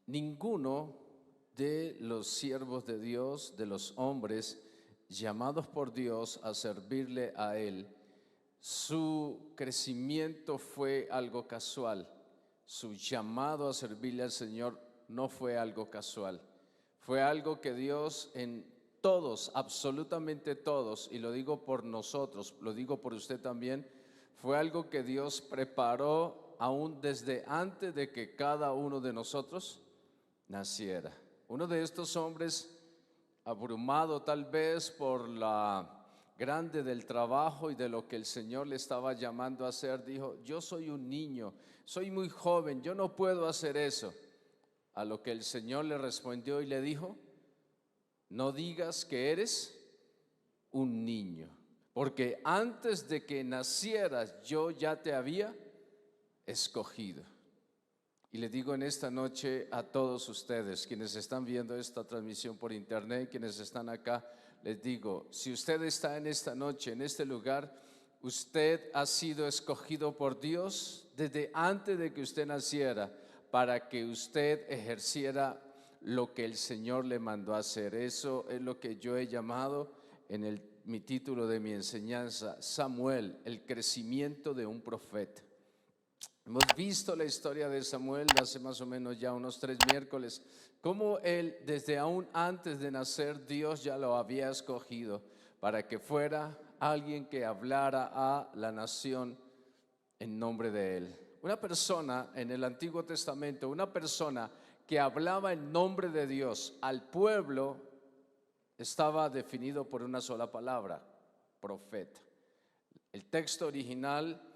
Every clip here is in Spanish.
ninguno de los siervos de Dios, de los hombres llamados por Dios a servirle a Él, su crecimiento fue algo casual. Su llamado a servirle al Señor no fue algo casual. Fue algo que Dios en todos, absolutamente todos, y lo digo por nosotros, lo digo por usted también, fue algo que Dios preparó aún desde antes de que cada uno de nosotros naciera. Uno de estos hombres, abrumado tal vez por la grande del trabajo y de lo que el Señor le estaba llamando a hacer, dijo: yo soy un niño, soy muy joven, yo no puedo hacer eso. A lo que el Señor le respondió y le dijo: no digas que eres un niño, porque antes de que nacieras yo ya te había escogido. Y le digo en esta noche a todos ustedes, quienes están viendo esta transmisión por internet, quienes están acá, les digo: si usted está en esta noche, en este lugar, usted ha sido escogido por Dios desde antes de que usted naciera, para que usted ejerciera lo que el Señor le mandó a hacer. Eso es lo que yo he llamado en mi título de mi enseñanza: Samuel, el crecimiento de un profeta. Hemos visto la historia de Samuel hace más o menos ya unos 3 miércoles, cómo él desde aún antes de nacer Dios ya lo había escogido para que fuera alguien que hablara a la nación en nombre de él. Una persona en el Antiguo Testamento, una persona que hablaba en nombre de Dios al pueblo, estaba definido por una sola palabra: profeta. El texto original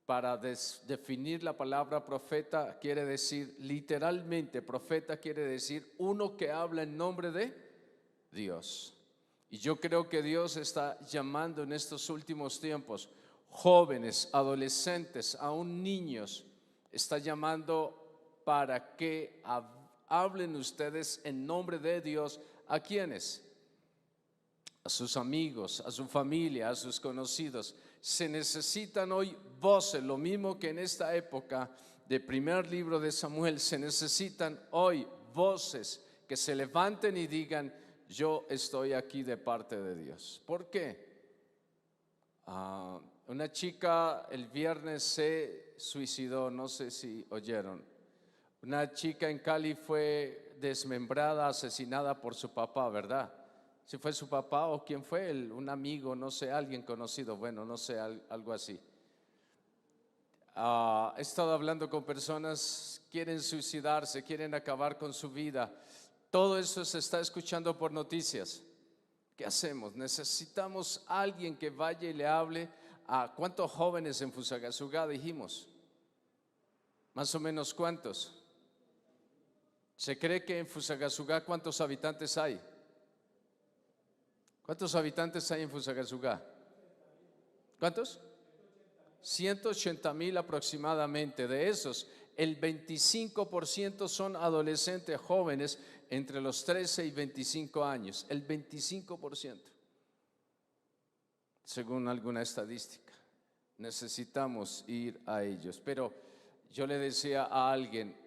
para definir la palabra profeta quiere decir, literalmente, profeta quiere decir uno que habla en nombre de Dios. Y yo creo que Dios está llamando en estos últimos tiempos jóvenes, adolescentes, aún niños, está llamando para que hablen ustedes en nombre de Dios. ¿A quiénes? A sus amigos, a su familia, a sus conocidos. Se necesitan hoy voces, lo mismo que en esta época de primer libro de Samuel, se necesitan hoy voces que se levanten y digan: yo estoy aquí de parte de Dios. ¿Por qué? Una chica el viernes se suicidó, no sé si oyeron. Una chica en Cali fue desmembrada, asesinada por su papá, ¿verdad? Si fue su papá o quién fue, un amigo, no sé, alguien conocido, bueno, no sé, algo así. He estado hablando con personas, quieren suicidarse, quieren acabar con su vida. Todo eso se está escuchando por noticias. ¿Qué hacemos? Necesitamos alguien que vaya y le hable a ¿cuántos jóvenes en Fusagasugá dijimos? Más o menos ¿cuántos? ¿Se cree que en Fusagasugá cuántos habitantes hay? ¿Cuántos habitantes hay en Fusagasugá? ¿Cuántos? 180,000 aproximadamente. De esos, el 25% son adolescentes jóvenes entre los 13 y 25 años. El 25%, según alguna estadística. Necesitamos ir a ellos. Pero yo le decía a alguien,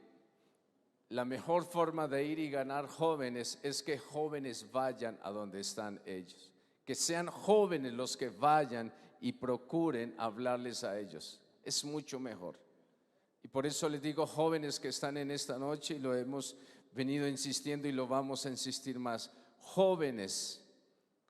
la mejor forma de ir y ganar jóvenes es que jóvenes vayan a donde están ellos. Que sean jóvenes los que vayan y procuren hablarles a ellos. Es mucho mejor. Y por eso les digo, jóvenes que están en esta noche, y lo hemos venido insistiendo y lo vamos a insistir más: jóvenes,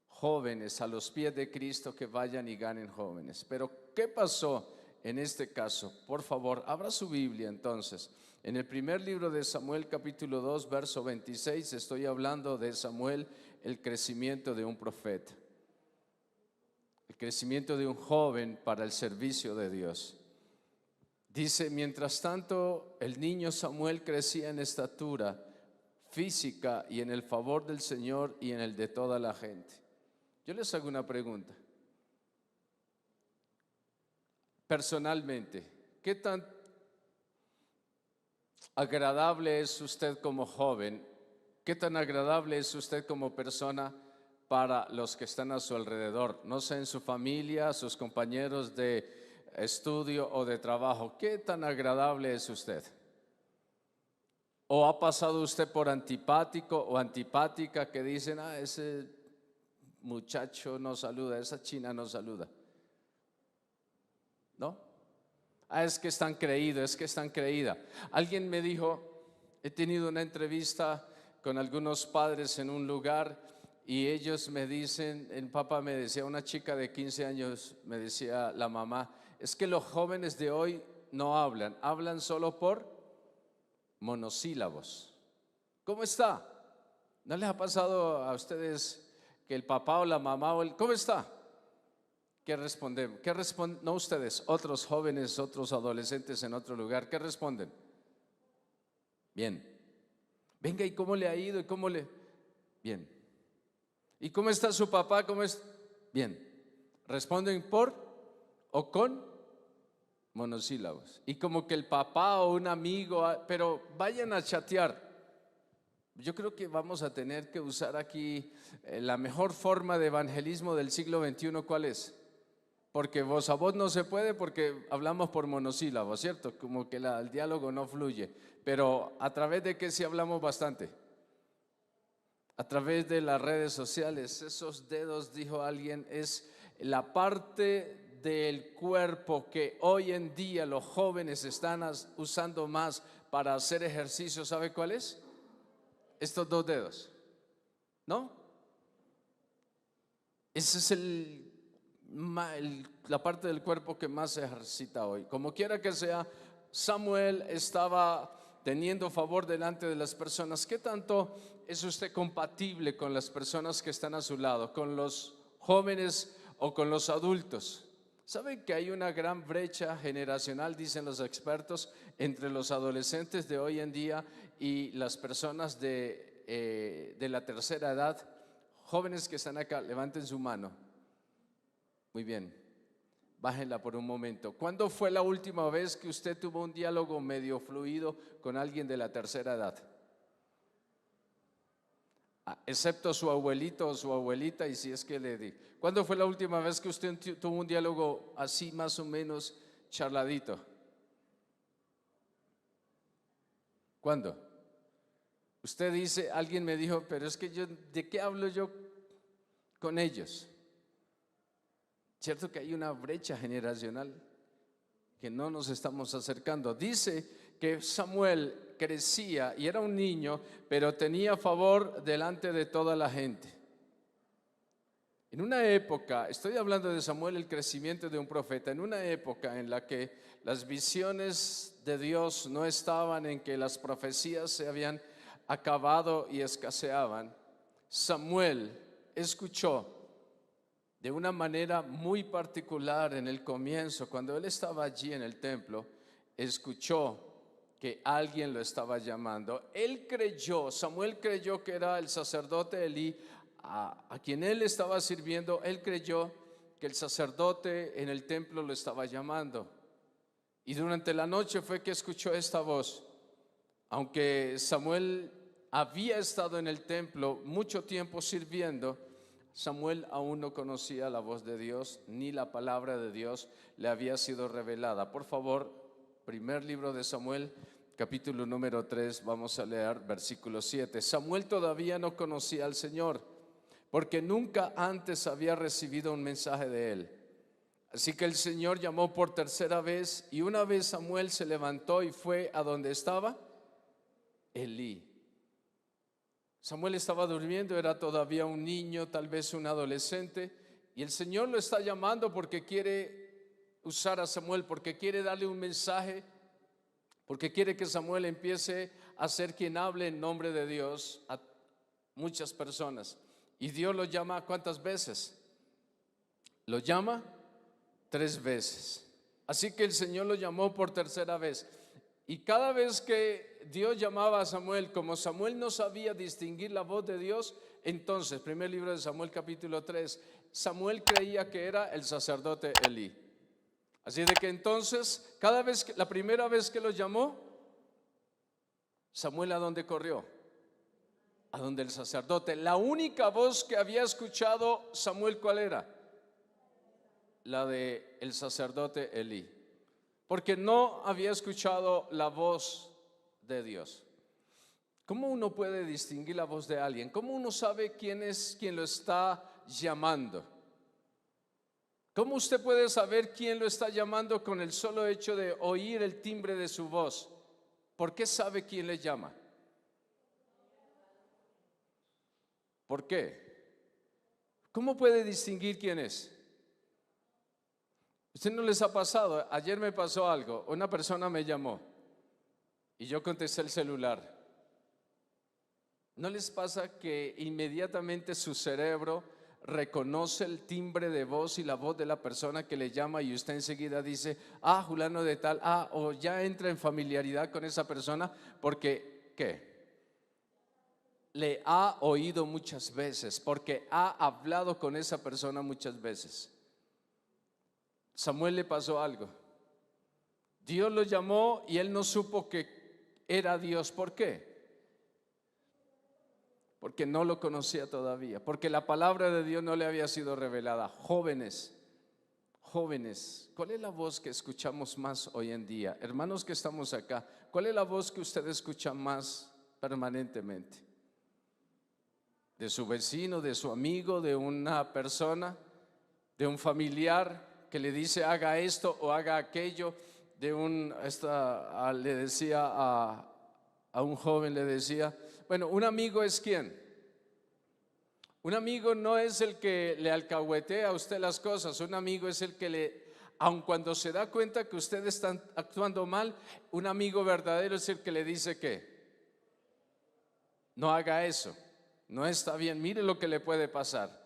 jóvenes a los pies de Cristo, que vayan y ganen jóvenes. Pero ¿qué pasó en este caso? Por favor, abra su Biblia entonces. En el primer libro de Samuel, capítulo 2, verso 26, estoy hablando de Samuel, el crecimiento de un profeta, el crecimiento de un joven para el servicio de Dios. Dice: mientras tanto, el niño Samuel crecía en estatura física y en el favor del Señor y en el de toda la gente. Yo les hago una pregunta. Personalmente, ¿qué tan agradable es usted como joven? ¿Qué tan agradable es usted como persona para los que están a su alrededor? No sé, en su familia, sus compañeros de estudio o de trabajo. ¿Qué tan agradable es usted? ¿O ha pasado usted por antipático o antipática que dicen, ese muchacho no saluda, esa china no saluda? ¿No? Es que están creídos, es que están creída. Alguien me dijo, he tenido una entrevista con algunos padres en un lugar y ellos me dicen, el papá me decía, una chica de 15 años, me decía la mamá, es que los jóvenes de hoy no hablan, hablan solo por monosílabos. ¿Cómo está? ¿No les ha pasado a ustedes que el papá o la mamá o ¿cómo está? ¿Qué responden? No ustedes, otros jóvenes, otros adolescentes en otro lugar, ¿qué responden? Bien. Venga, ¿y cómo le ha ido? ¿Y cómo le? Bien. ¿Y cómo está su papá? ¿Cómo es? Bien. Responden por o con monosílabos. Y como que el papá o un amigo, pero vayan a chatear. Yo creo que vamos a tener que usar aquí la mejor forma de evangelismo del siglo XXI, ¿cuál es? Porque voz a voz no se puede porque hablamos por monosílabos, ¿cierto? Como que el diálogo no fluye. Pero ¿a través de qué sí hablamos bastante? A través de las redes sociales. Esos dedos, dijo alguien, es la parte del cuerpo que hoy en día los jóvenes están usando más para hacer ejercicio. ¿Sabe cuál es? Estos dos dedos, ¿no? Esa es la parte del cuerpo que más se ejercita hoy. Como quiera que sea, Samuel estaba teniendo favor delante de las personas. ¿Qué tanto es usted compatible con las personas que están a su lado, con los jóvenes o con los adultos? ¿Saben que hay una gran brecha generacional, dicen los expertos, entre los adolescentes de hoy en día y las personas de la tercera edad? Jóvenes que están acá, levanten su mano. Muy bien, bájenla por un momento. ¿Cuándo fue la última vez que usted tuvo un diálogo medio fluido con alguien de la tercera edad? Excepto su abuelito o su abuelita, y si es que le di. ¿Cuándo fue la última vez que usted tuvo un diálogo así más o menos charladito? ¿Cuándo? Usted dice, alguien me dijo, pero es que yo, ¿de qué hablo yo con ellos? Cierto que hay una brecha generacional que no nos estamos acercando. Dice que Samuel crecía y era un niño, pero tenía favor delante de toda la gente. En una época, estoy hablando de Samuel, el crecimiento de un profeta, en una época en la que las visiones de Dios no estaban, en que las profecías se habían acabado y escaseaban, Samuel escuchó de una manera muy particular en el comienzo, cuando él estaba allí en el templo, escuchó que alguien lo estaba llamando. Él creyó, Samuel creyó que era el sacerdote Elí, a quien él estaba sirviendo. Él creyó que el sacerdote en el templo lo estaba llamando. Y durante la noche fue que escuchó esta voz. Aunque Samuel había estado en el templo mucho tiempo sirviendo, Samuel aún no conocía la voz de Dios, ni la palabra de Dios le había sido revelada. Por favor, primer libro de Samuel, capítulo número 3, vamos a leer versículo 7. Samuel todavía no conocía al Señor, porque nunca antes había recibido un mensaje de él. Así que el Señor llamó por tercera vez, y una vez Samuel se levantó y fue a donde estaba Elí. Samuel estaba durmiendo, era todavía un niño, tal vez un adolescente, y el Señor lo está llamando porque quiere usar a Samuel, porque quiere darle un mensaje, porque quiere que Samuel empiece a ser quien hable en nombre de Dios a muchas personas. Y Dios lo llama ¿cuántas veces? Lo llama 3 veces. Así que el Señor lo llamó por tercera vez. Y cada vez que Dios llamaba a Samuel, como Samuel no sabía distinguir la voz de Dios, entonces, primer libro de Samuel capítulo 3, Samuel creía que era el sacerdote Elí. Así de que entonces, la primera vez que lo llamó, Samuel ¿a dónde corrió? A donde el sacerdote. La única voz que había escuchado Samuel, ¿cuál era? La de el sacerdote Elí, porque no había escuchado la voz de Dios. ¿Cómo uno puede distinguir la voz de alguien? ¿Cómo uno sabe quién es quien lo está llamando? ¿Cómo usted puede saber quién lo está llamando con el solo hecho de oír el timbre de su voz? ¿Por qué sabe quién le llama? ¿Por qué? ¿Cómo puede distinguir quién es? ¿Usted no les ha pasado? Ayer me pasó algo. Una persona me llamó y yo contesté el celular. ¿No les pasa que inmediatamente su cerebro reconoce el timbre de voz y la voz de la persona que le llama y usted enseguida dice, ah, fulano de tal, ah, o ya entra en familiaridad con esa persona porque, ¿qué? Le ha oído muchas veces, porque ha hablado con esa persona muchas veces. Samuel le pasó algo. Dios lo llamó y él no supo que era Dios. ¿Por qué? Porque no lo conocía todavía, porque la palabra de Dios no le había sido revelada. Jóvenes, ¿cuál es la voz que escuchamos más hoy en día? Hermanos que estamos acá, ¿cuál es la voz que usted escucha más permanentemente? ¿De su vecino, de su amigo, de una persona, de un familiar que le dice haga esto o haga aquello? Le decía a un joven, le decía, bueno, un amigo es ¿quién? Un amigo no es el que le alcahuetea a usted las cosas, un amigo es el que aun cuando se da cuenta que usted está actuando mal, un amigo verdadero es el que le dice que no haga eso, no está bien, mire lo que le puede pasar.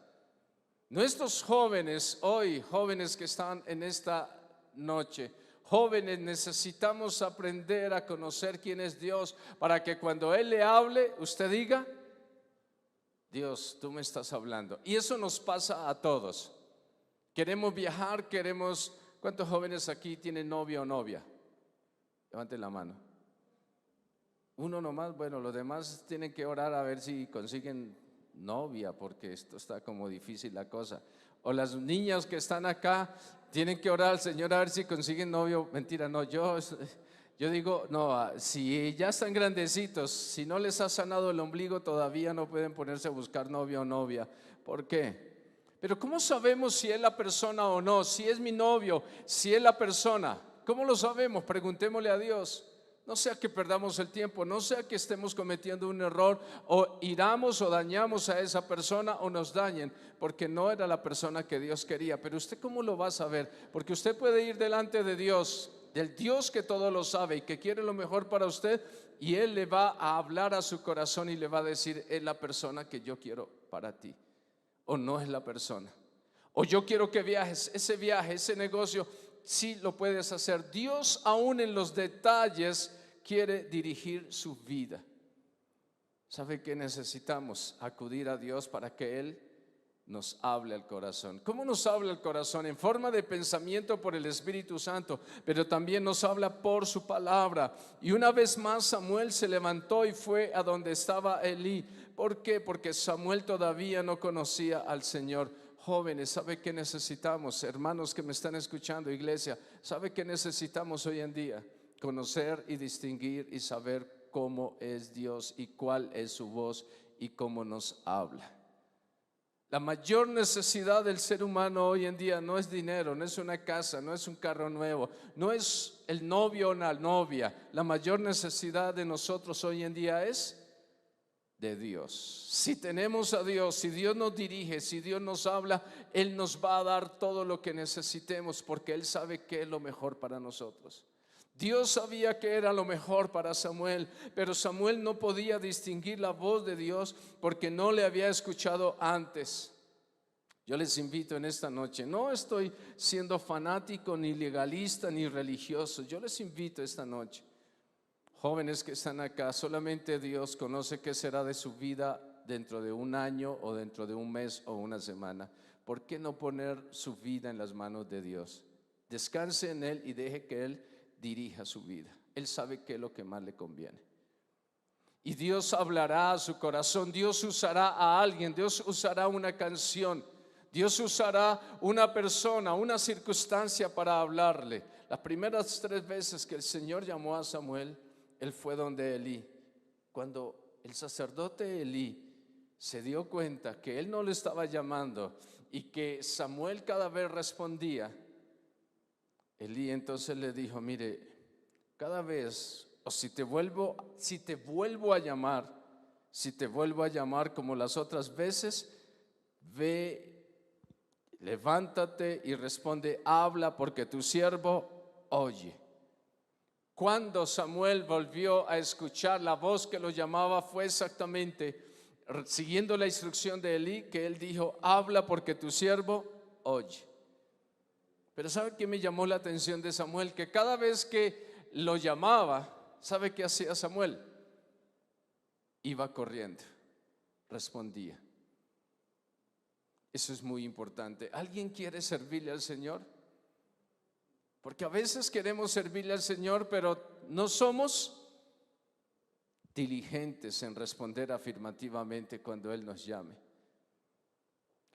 Nuestros jóvenes hoy, jóvenes que están en esta noche, jóvenes, necesitamos aprender a conocer quién es Dios para que cuando Él le hable, usted diga, Dios, tú me estás hablando. Y eso nos pasa a todos. Queremos viajar, ¿cuántos jóvenes aquí tienen novio o novia? Levanten la mano. Uno nomás, bueno, los demás tienen que orar a ver si consiguen novia, porque esto está como difícil la cosa. O las niñas que están acá tienen que orar al Señor a ver si consiguen novio. Mentira, no, yo digo, no, si ya están grandecitos, si no les ha sanado el ombligo, todavía no pueden ponerse a buscar novio o novia. ¿Por qué? Pero ¿cómo sabemos si es la persona o no? Si es mi novio, si es la persona, ¿cómo lo sabemos? Preguntémosle a Dios. No sea que perdamos el tiempo, no sea que estemos cometiendo un error o iramos o dañamos a esa persona o nos dañen, porque no era la persona que Dios quería. Pero usted ¿cómo lo va a saber? Porque usted puede ir delante de Dios, del Dios que todo lo sabe y que quiere lo mejor para usted, y Él le va a hablar a su corazón y le va a decir, es la persona que yo quiero para ti, o no es la persona. O yo quiero que viajes, ese viaje, ese negocio, sí lo puedes hacer. Dios aún en los detalles quiere dirigir su vida. ¿Sabe qué necesitamos? Acudir a Dios para que Él nos hable al corazón. ¿Cómo nos habla el corazón? En forma de pensamiento por el Espíritu Santo, pero también nos habla por su palabra. Y una vez más Samuel se levantó y fue a donde estaba Elí. ¿Por qué? Porque Samuel todavía no conocía al Señor. Jóvenes, ¿sabe qué necesitamos? Hermanos que me están escuchando, iglesia, ¿sabe qué necesitamos hoy en día? Conocer y distinguir y saber cómo es Dios y cuál es su voz y cómo nos habla. La mayor necesidad del ser humano hoy en día no es dinero, no es una casa, no es un carro nuevo, no es el novio o la novia. La mayor necesidad de nosotros hoy en día es de Dios. Si tenemos a Dios, si Dios nos dirige, si Dios nos habla, Él nos va a dar todo lo que necesitemos, porque Él sabe qué es lo mejor para nosotros. Dios sabía que era lo mejor para Samuel, pero Samuel no podía distinguir la voz de Dios porque no le había escuchado antes. Yo les invito en esta noche, no estoy siendo fanático, ni legalista, ni religioso. Yo les invito esta noche, jóvenes que están acá, solamente Dios conoce qué será de su vida dentro de un año o dentro de un mes o una semana. ¿Por qué no poner su vida en las manos de Dios? Descanse en Él y deje que Él dirija su vida. Él sabe qué es lo que más le conviene. Y Dios hablará a su corazón. Dios usará a alguien. Dios usará una canción. Dios usará una persona, una circunstancia para hablarle. Las primeras 3 veces que el Señor llamó a Samuel, Él fue donde Elí. Cuando el sacerdote Elí se dio cuenta que él no lo estaba llamando y que Samuel cada vez respondía, Elí entonces le dijo, mire, cada vez, o si te vuelvo a llamar como las otras veces, ve, levántate y responde, habla porque tu siervo oye. Cuando Samuel volvió a escuchar la voz que lo llamaba, fue exactamente siguiendo la instrucción de Elí, que él dijo, habla porque tu siervo oye. Pero ¿sabe qué me llamó la atención de Samuel? Que cada vez que lo llamaba, ¿sabe qué hacía Samuel? Iba corriendo, respondía. Eso es muy importante. ¿Alguien quiere servirle al Señor? Porque a veces queremos servirle al Señor, pero no somos diligentes en responder afirmativamente cuando Él nos llame.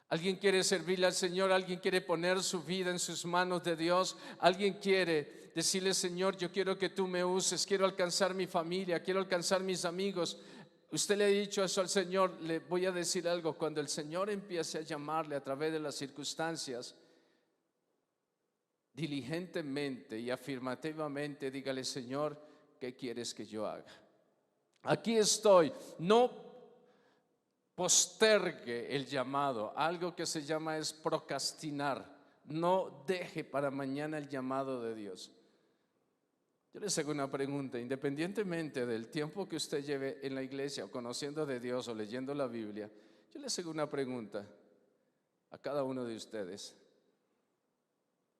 Alguien quiere servirle al Señor, alguien quiere poner su vida en sus manos de Dios, alguien quiere decirle, Señor, yo quiero que tú me uses, quiero alcanzar mi familia, quiero alcanzar mis amigos. Usted le ha dicho eso al Señor. Le voy a decir algo, cuando el Señor empiece a llamarle a través de las circunstancias, diligentemente y afirmativamente dígale, Señor, ¿qué quieres que yo haga? Aquí estoy. No postergue el llamado. Algo que se llama es procrastinar. No deje para mañana el llamado de Dios. Yo les hago una pregunta, independientemente del tiempo que usted lleve en la iglesia o conociendo de Dios o leyendo la Biblia, yo les hago una pregunta a cada uno de ustedes.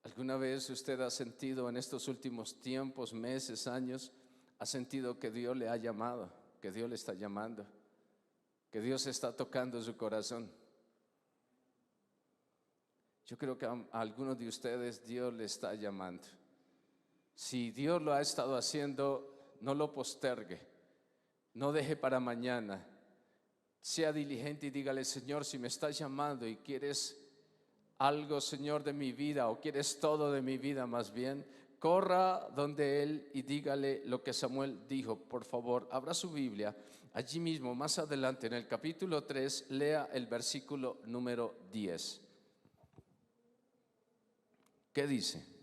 ¿Alguna vez usted ha sentido en estos últimos tiempos, meses, años, ha sentido que Dios le ha llamado, que Dios le está llamando, que Dios está tocando su corazón? Yo creo que a algunos de ustedes Dios le está llamando. Si Dios lo ha estado haciendo, no lo postergue, no deje para mañana. Sea diligente y dígale, Señor, si me estás llamando y quieres algo, Señor, de mi vida, o quieres todo de mi vida más bien, corra donde Él y dígale lo que Samuel dijo. Por favor, abra su Biblia, allí mismo, más adelante, en el capítulo 3, lea el versículo número 10. ¿Qué dice?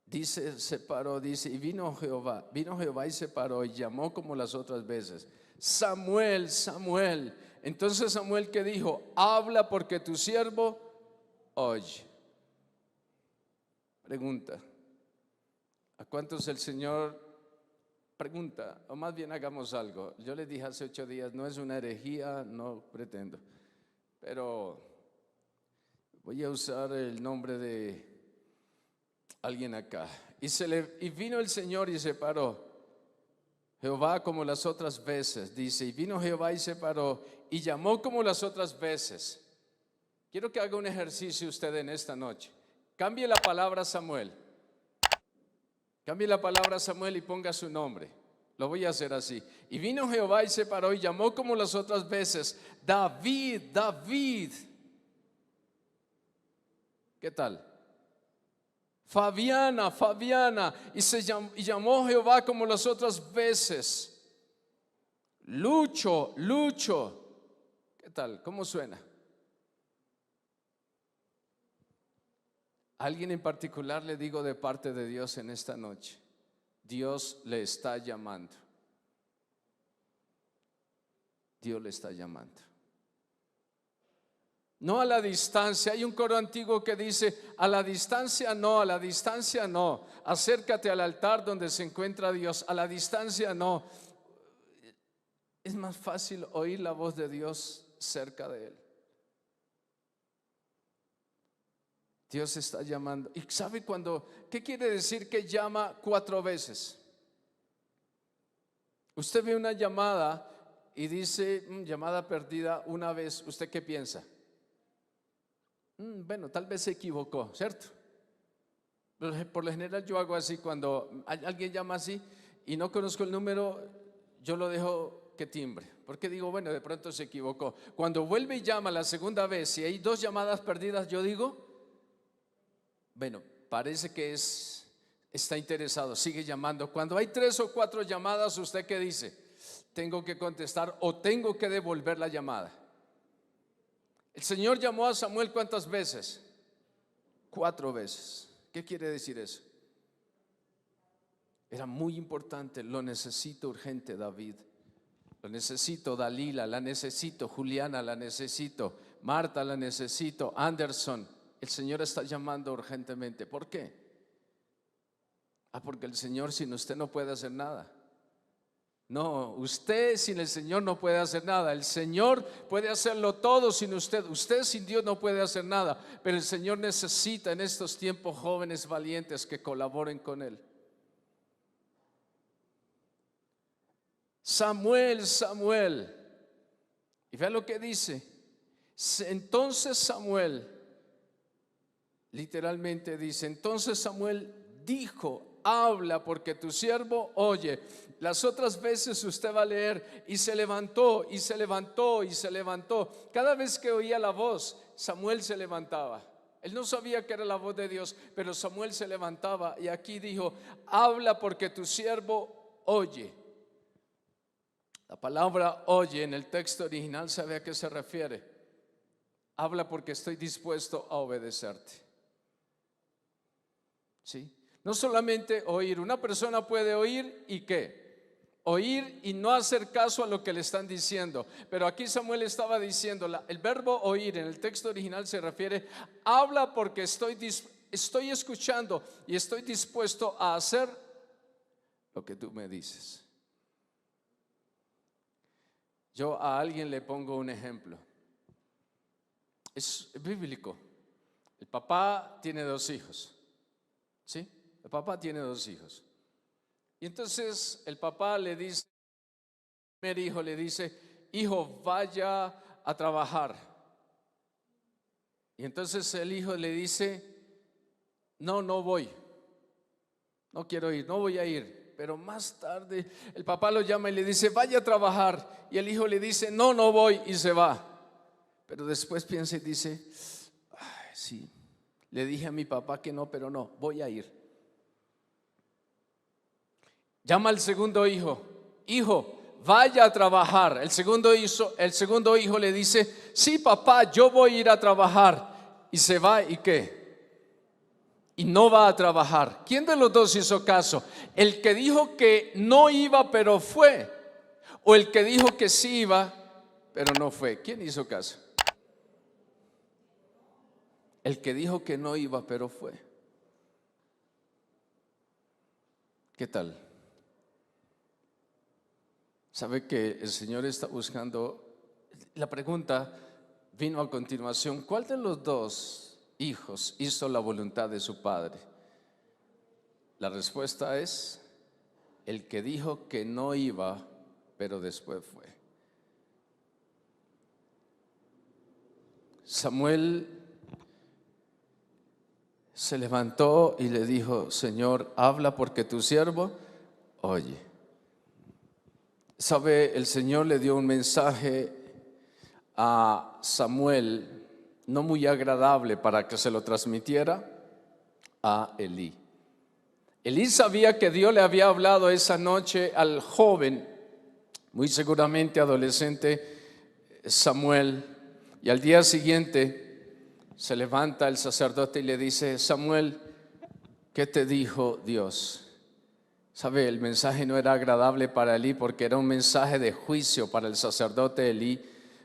Dice, se paró, dice, y vino Jehová y se paró y llamó como las otras veces, Samuel, Samuel. Entonces Samuel, ¿qué dijo? Habla porque tu siervo oye. Pregunta, ¿a cuántos el Señor pregunta? O más bien hagamos algo. Yo les dije hace 8 días, no es una herejía, no pretendo, pero voy a usar el nombre de alguien acá. Y vino el Señor y se paró. Jehová como las otras veces, dice, y vino Jehová y se paró y llamó como las otras veces. Quiero que haga un ejercicio usted en esta noche. Cambie la palabra Samuel. Cambie la palabra Samuel y ponga su nombre. Lo voy a hacer así. Y vino Jehová y se paró y llamó como las otras veces, David, David. ¿Qué tal? Fabiana, Fabiana. Y llamó Jehová como las otras veces, Lucho, Lucho. ¿Qué tal? ¿Cómo suena? Alguien en particular le digo de parte de Dios en esta noche. Dios le está llamando. Dios le está llamando. No a la distancia. Hay un coro antiguo que dice, a la distancia no, a la distancia no. Acércate al altar donde se encuentra Dios. A la distancia no. Es más fácil oír la voz de Dios cerca de Él. Dios está llamando. ¿Y sabe qué quiere decir que llama 4 veces? Usted ve una llamada y dice, llamada perdida una vez. ¿Usted qué piensa? Bueno, tal vez se equivocó, ¿cierto? Por lo general yo hago así, cuando alguien llama así y no conozco el número, yo lo dejo ¿qué timbre? Porque digo, bueno, de pronto se equivocó. Cuando vuelve y llama la segunda vez y hay 2 llamadas perdidas, yo digo, bueno, parece que está interesado, sigue llamando. Cuando hay 3 o 4 llamadas, ¿usted qué dice? Tengo que contestar o tengo que devolver la llamada. El Señor llamó a Samuel ¿cuántas veces? 4 veces. ¿Qué quiere decir eso? Era muy importante. Lo necesito urgente, David. Lo necesito, Dalila. La necesito, Juliana. La necesito, Marta. La necesito, Anderson. El Señor está llamando urgentemente. ¿Por qué? Porque el Señor sin usted no puede hacer nada. No, usted sin el Señor no puede hacer nada. El Señor puede hacerlo todo sin usted. Usted sin Dios no puede hacer nada. Pero el Señor necesita en estos tiempos jóvenes valientes que colaboren con Él. Samuel, Samuel. Y vea lo que dice. Entonces Samuel, literalmente dice, entonces Samuel dijo, habla porque tu siervo oye. Las otras veces usted va a leer, y se levantó, y se levantó, y se levantó. Cada vez que oía la voz, Samuel se levantaba. Él no sabía que era la voz de Dios, pero Samuel se levantaba. Y aquí dijo, habla porque tu siervo oye. La palabra oye en el texto original, ¿sabe a qué se refiere? Habla porque estoy dispuesto a obedecerte. ¿Sí? No solamente oír, una persona puede oír y ¿qué? Oír y no hacer caso a lo que le están diciendo. Pero aquí Samuel estaba diciendo, el verbo oír en el texto original se refiere, habla porque estoy escuchando y estoy dispuesto a hacer lo que tú me dices. Yo a alguien le pongo un ejemplo. Es bíblico. El papá tiene 2 hijos. ¿Sí? El papá tiene 2 hijos. Y entonces el papá le dice, el primer hijo le dice, hijo, vaya a trabajar. Y entonces el hijo le dice, no voy. No quiero ir, no voy a ir. Pero más tarde el papá lo llama y le dice, vaya a trabajar. Y el hijo le dice, no voy, y se va. Pero después piensa y dice, ay, sí, le dije a mi papá que no, pero no, voy a ir. Llama al segundo hijo, hijo, vaya a trabajar. El segundo hijo le dice, sí papá, yo voy a ir a trabajar. Y se va, ¿y qué? Y no va a trabajar. ¿Quién de los 2 hizo caso? ¿El que dijo que no iba pero fue? ¿O el que dijo que sí iba pero no fue? ¿Quién hizo caso? El que dijo que no iba pero fue. ¿Qué tal? ¿Sabe que el Señor está buscando? La pregunta vino a continuación, ¿cuál de los 2 hijos hizo la voluntad de su padre? La respuesta es el que dijo que no iba, pero después fue. Samuel se levantó y le dijo, Señor, habla porque tu siervo oye. Sabe, el Señor le dio un mensaje a Samuel no muy agradable para que se lo transmitiera a Elí. Elí sabía que Dios le había hablado esa noche al joven, muy seguramente adolescente Samuel, y al día siguiente se levanta el sacerdote y le dice, Samuel, ¿qué te dijo Dios? Sabe, el mensaje no era agradable para Elí porque era un mensaje de juicio para el sacerdote Elí,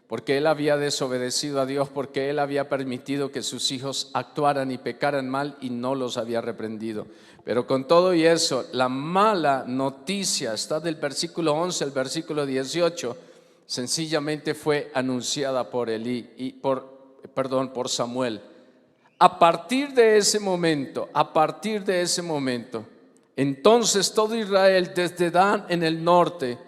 porque él había desobedecido a Dios, porque él había permitido que sus hijos actuaran y pecaran mal y no los había reprendido. Pero con todo y eso, la mala noticia está del versículo 11 al versículo 18, sencillamente fue anunciada por Elí por Samuel. A partir de ese momento, entonces todo Israel, desde Dan en el norte,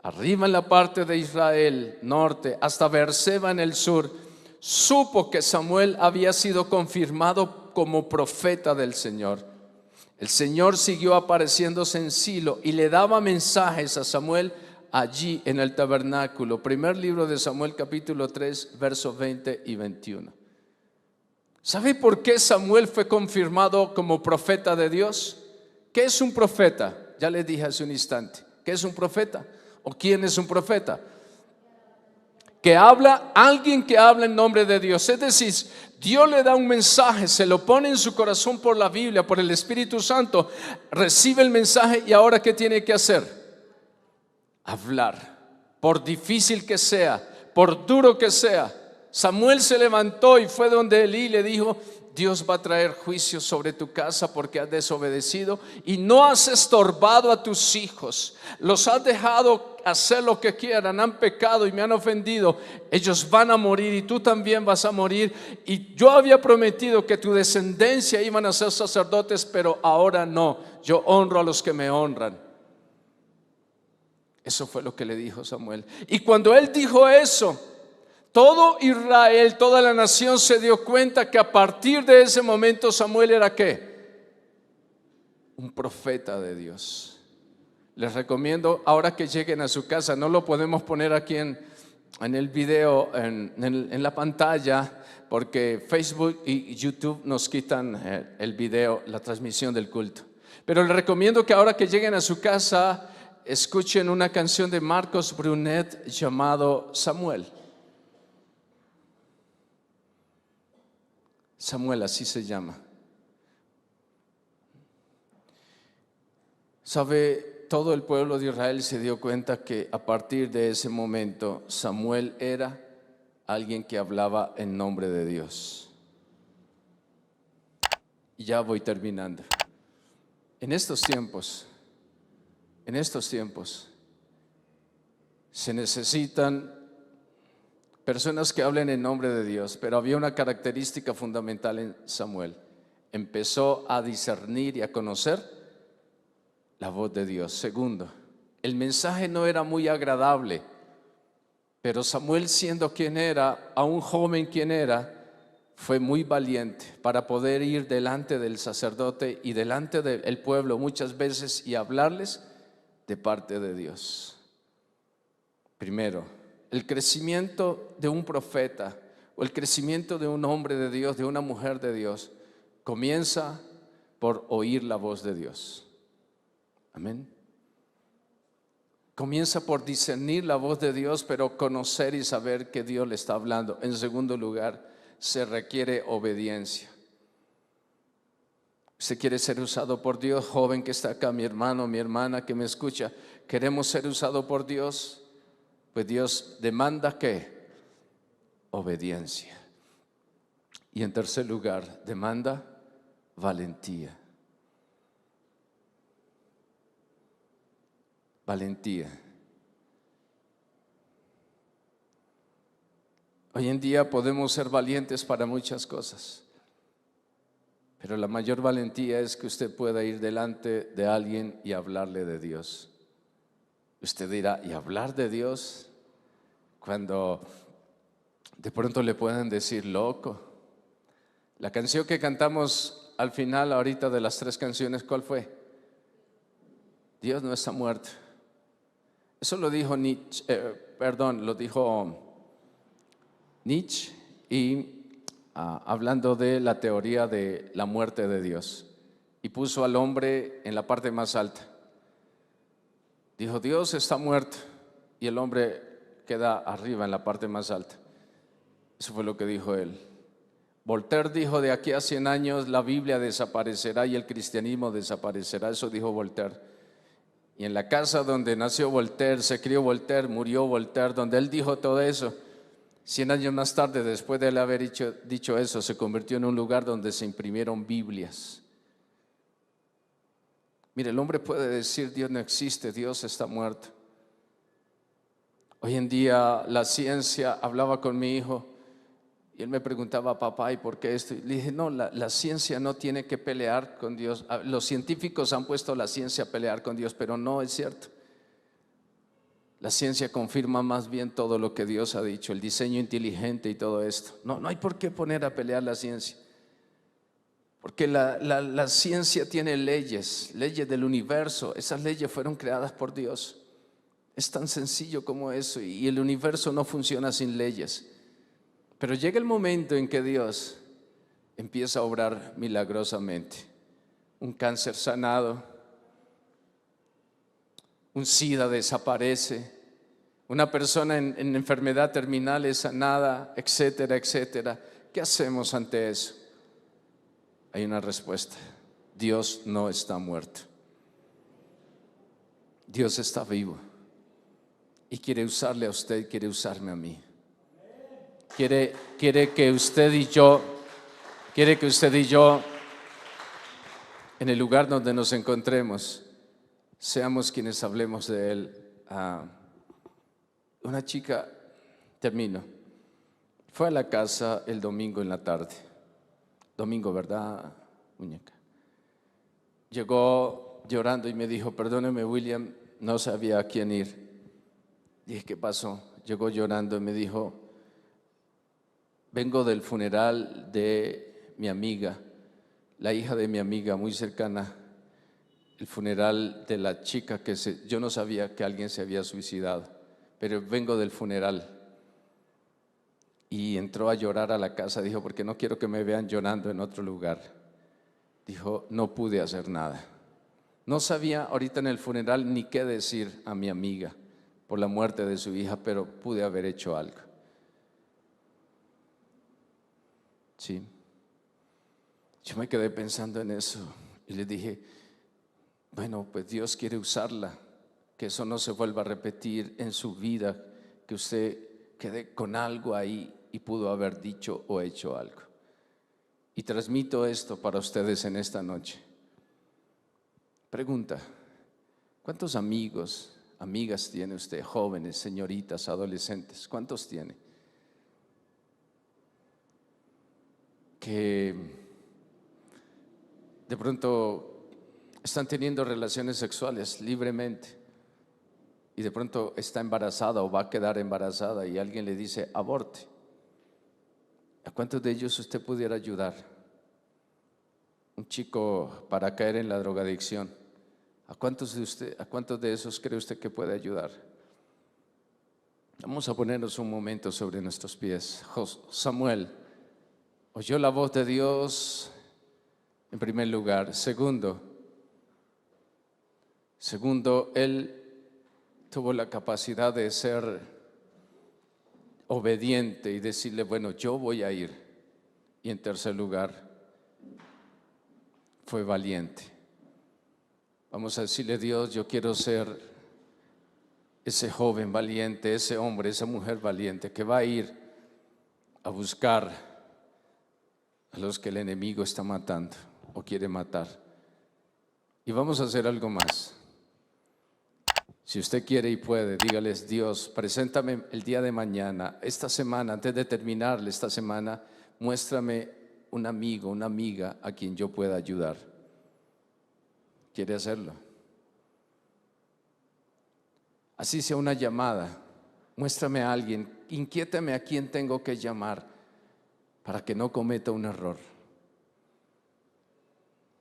arriba en la parte de Israel norte, hasta Beerseba en el sur, supo que Samuel había sido confirmado como profeta del Señor. El Señor siguió apareciéndose en Silo y le daba mensajes a Samuel allí en el tabernáculo. Primer libro de Samuel, capítulo 3, versos 20 y 21. ¿Sabe por qué Samuel fue confirmado como profeta de Dios? ¿Qué es un profeta? Ya les dije hace un instante. ¿Qué es un profeta? ¿O quién es un profeta? Que habla, alguien que habla en nombre de Dios. Es decir, Dios le da un mensaje, se lo pone en su corazón por la Biblia, por el Espíritu Santo, recibe el mensaje y ahora ¿qué tiene que hacer? Hablar, por difícil que sea, por duro que sea. Samuel se levantó y fue donde Elí le dijo: Dios va a traer juicio sobre tu casa porque has desobedecido y no has estorbado a tus hijos, los has dejado hacer lo que quieran, han pecado y me han ofendido. Ellos van a morir y tú también vas a morir, y yo había prometido que tu descendencia iban a ser sacerdotes, pero ahora no, yo honro a los que me honran. Eso fue lo que le dijo Samuel. Y cuando él dijo eso, todo Israel, toda la nación se dio cuenta que a partir de ese momento Samuel era ¿qué? Un profeta de Dios. Les recomiendo ahora que lleguen a su casa, no lo podemos poner aquí en el video, en la pantalla, porque Facebook y YouTube nos quitan el video, la transmisión del culto. Pero les recomiendo que ahora que lleguen a su casa, escuchen una canción de Marcos Brunet llamado Samuel. Samuel, así se llama. ¿Sabe? Todo el pueblo de Israel se dio cuenta que a partir de ese momento Samuel era alguien que hablaba en nombre de Dios. Y ya voy terminando. En estos tiempos se necesitan personas que hablen en nombre de Dios, pero había una característica fundamental en Samuel. Empezó a discernir y a conocer la voz de Dios. Segundo, el mensaje no era muy agradable, pero Samuel, siendo quien era, aún joven quien era, fue muy valiente para poder ir delante del sacerdote y delante del pueblo muchas veces y hablarles de parte de Dios. Primero, el crecimiento de un profeta o el crecimiento de un hombre de Dios, de una mujer de Dios, comienza por oír la voz de Dios. Amén. Comienza por discernir la voz de Dios, pero conocer y saber que Dios le está hablando. En segundo lugar, se requiere obediencia. ¿Usted quiere ser usado por Dios? Joven que está acá, mi hermano, mi hermana que me escucha, ¿queremos ser usados por Dios? Pues Dios demanda ¿qué? Obediencia. Y en tercer lugar, demanda valentía. Valentía. Hoy en día podemos ser valientes para muchas cosas, pero la mayor valentía es que usted pueda ir delante de alguien y hablarle de Dios. Usted dirá, ¿y hablar de Dios? Cuando de pronto le pueden decir loco. La canción que cantamos al final ahorita de las 3 canciones, ¿cuál fue? Dios no está muerto. Eso lo dijo Nietzsche y hablando de la teoría de la muerte de Dios, y puso al hombre en la parte más alta. Dijo, Dios está muerto y el hombre queda arriba en la parte más alta. Eso fue lo que dijo él. Voltaire dijo, de aquí a 100 años la Biblia desaparecerá y el cristianismo desaparecerá. Eso dijo Voltaire. Y en la casa donde nació Voltaire, se crió Voltaire, murió Voltaire, donde él dijo todo eso, 100 años más tarde, después de él haber dicho eso, se convirtió en un lugar donde se imprimieron Biblias. Mire, el hombre puede decir Dios no existe, Dios está muerto. Hoy en día la ciencia, hablaba con mi hijo y él me preguntaba, papá, ¿y por qué esto? Y le dije, no, la ciencia no tiene que pelear con Dios. Los científicos han puesto la ciencia a pelear con Dios, pero no es cierto. La ciencia confirma más bien todo lo que Dios ha dicho, el diseño inteligente y todo esto. No hay por qué poner a pelear la ciencia. Porque la ciencia tiene leyes del universo. Esas leyes fueron creadas por Dios. Es tan sencillo como eso, y el universo no funciona sin leyes. Pero llega el momento en que Dios empieza a obrar milagrosamente. Un cáncer sanado, un SIDA desaparece, una persona en enfermedad terminal es sanada, etcétera, etcétera. ¿Qué hacemos ante eso? Hay una respuesta: Dios no está muerto. Dios está vivo y quiere usarle a usted, quiere usarme a mí. Quiere que usted y yo, en el lugar donde nos encontremos, seamos quienes hablemos de Él. Una chica, termino, fue a la casa el domingo en la tarde. Domingo, ¿verdad, muñeca? Llegó llorando y me dijo: perdóneme, William, no sabía a quién ir. Dije: ¿qué pasó? Llegó llorando y me dijo: vengo del funeral de mi amiga, la hija de mi amiga muy cercana, el funeral de la chica yo no sabía que alguien se había suicidado, pero vengo del funeral. Y entró a llorar a la casa, dijo: porque no quiero que me vean llorando en otro lugar. Dijo: no pude hacer nada. No sabía ahorita en el funeral ni qué decir a mi amiga por la muerte de su hija, pero pude haber hecho algo. Sí. Yo me quedé pensando en eso y le dije: bueno, pues Dios quiere usarla, que eso no se vuelva a repetir en su vida, que usted quede con algo ahí y pudo haber dicho o hecho algo. Y transmito esto para ustedes en esta noche. Pregunta: ¿cuántos amigos, amigas tiene usted? Jóvenes, señoritas, adolescentes, ¿cuántos tiene? Que de pronto están teniendo relaciones sexuales libremente y de pronto está embarazada o va a quedar embarazada y alguien le dice: aborte. ¿A cuántos de ellos usted pudiera ayudar? Un chico para caer en la drogadicción, ¿a cuántos de esos cree usted que puede ayudar? Vamos a ponernos un momento sobre nuestros pies. Samuel oyó la voz de Dios en primer lugar. Segundo, él tuvo la capacidad de ser obediente y decirle: bueno, yo voy a ir. Y en tercer lugar, fue valiente. Vamos a decirle: Dios, yo quiero ser ese joven valiente, ese hombre, esa mujer valiente que va a ir a buscar a los que el enemigo está matando o quiere matar. Y vamos a hacer algo más. Si usted quiere y puede, dígales: Dios, preséntame el día de mañana, esta semana, antes de terminarle esta semana, muéstrame un amigo, una amiga a quien yo pueda ayudar. ¿Quiere hacerlo? Así sea una llamada, muéstrame a alguien, inquiétame a quién tengo que llamar para que no cometa un error.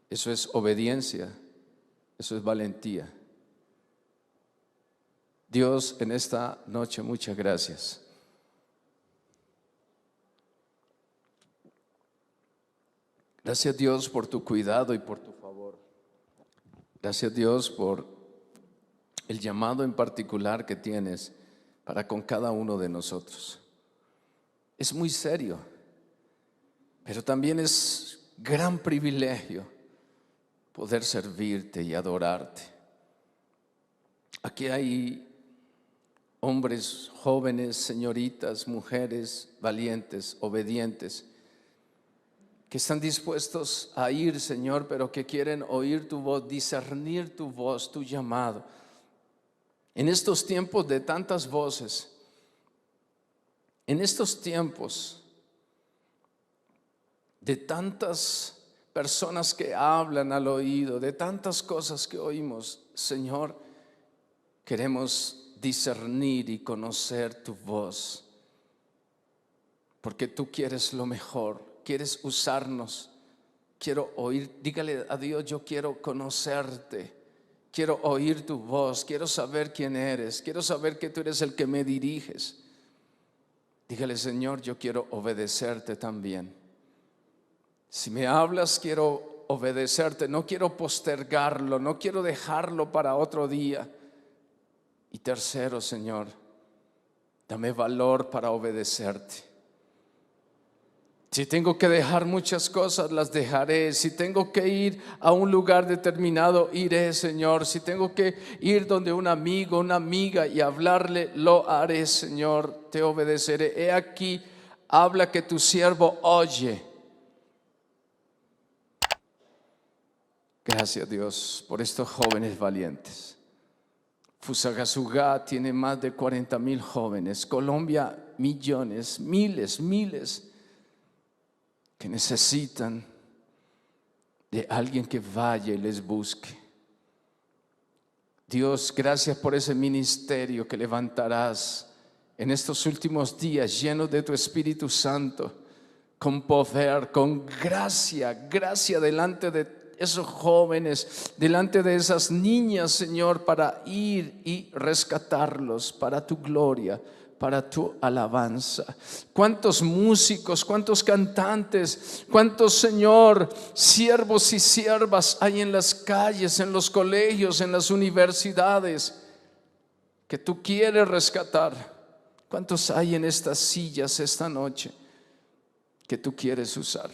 Eso es obediencia, eso es valentía. Dios, en esta noche, muchas gracias. Gracias, Dios, por tu cuidado y por tu favor. Gracias, Dios, por el llamado en particular que tienes para con cada uno de nosotros. Es muy serio, pero también es gran privilegio poder servirte y adorarte. Aquí hay hombres, jóvenes, señoritas, mujeres valientes, obedientes, que están dispuestos a ir, Señor, pero que quieren oír tu voz, discernir tu voz, tu llamado. En estos tiempos de tantas voces, en estos tiempos de tantas personas que hablan al oído, de tantas cosas que oímos, Señor, queremos discernir y conocer tu voz, porque tú quieres lo mejor, quieres usarnos. Quiero oír, dígale a Dios: yo quiero conocerte, quiero oír tu voz, quiero saber quién eres, quiero saber que tú eres el que me diriges. Dígale: Señor, yo quiero obedecerte también. Si me hablas, quiero obedecerte, no quiero postergarlo, no quiero dejarlo para otro día. Y tercero, Señor, dame valor para obedecerte. Si tengo que dejar muchas cosas, las dejaré. Si tengo que ir a un lugar determinado, iré, Señor. Si tengo que ir donde un amigo, una amiga y hablarle, lo haré, Señor. Te obedeceré. He aquí, habla que tu siervo oye. Gracias, Dios, por estos jóvenes valientes. Fusagasugá tiene más de 40,000 jóvenes. Colombia, millones, miles que necesitan de alguien que vaya y les busque. Dios, gracias por ese ministerio que levantarás en estos últimos días, lleno de tu Espíritu Santo, con poder, con gracia delante de esos jóvenes, delante de esas niñas, Señor, para ir y rescatarlos para tu gloria, para tu alabanza. Cuántos músicos, cuántos cantantes, cuántos, Señor, siervos y siervas hay en las calles, en los colegios, en las universidades, que tú quieres rescatar. ¿Cuántos hay en estas sillas esta noche que tú quieres usar?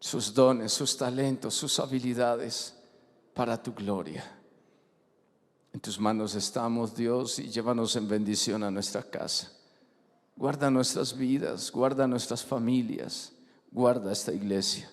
Sus dones, sus talentos, sus habilidades para tu gloria. En tus manos estamos, Dios, y llévanos en bendición a nuestra casa. Guarda nuestras vidas, guarda nuestras familias, guarda esta iglesia.